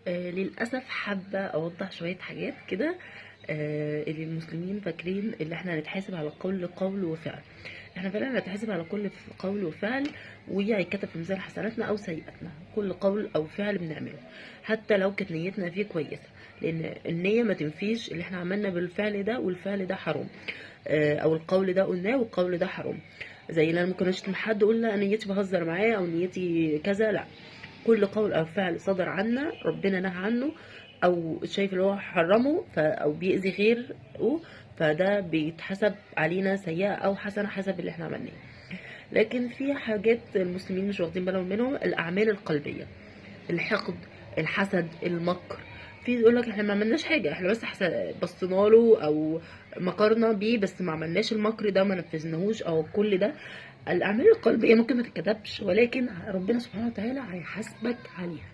للأسف حابة أوضح شوية حاجات كده. اللي المسلمين فاكرين اللي احنا هنتحاسب على كل قول وفعل. احنا فعلا هنتحاسب على كل قول وفعل، وهيتكتب في ميزان حسناتنا أو سيئاتنا كل قول أو فعل بنعمله، حتى لو كانت نيتنا فيه كويسة. لأن النية ما تنفيش اللي احنا عملنا بالفعل ده، والفعل ده حرام. أو القول ده قلناه والقول ده حرام. زي اللي انا ممكن اشتم حد اقول لا، نيتي بهزر معاه او نيتي كذا، لا. كل قول او فعل صدر عنا ربنا نهى عنه، او شايف اللي هو حرمه او بيأذي غيره، فده بيتحسب علينا سيئة او حسنة حسب اللي احنا عملناه. لكن في حاجات المسلمين مش واخدين بالهم منهم، الاعمال القلبية: الحقد، الحسد، المكر. في يقول لك احنا ما عملناش حاجه، احنا بس بصينا له او مكرنا بيه، بس ما عملناش المكر ده، ما نفذناهوش، او كل ده. الاعمال القلبيه ممكن ما تتكتبش، ولكن ربنا سبحانه وتعالى هيحاسبك عليها.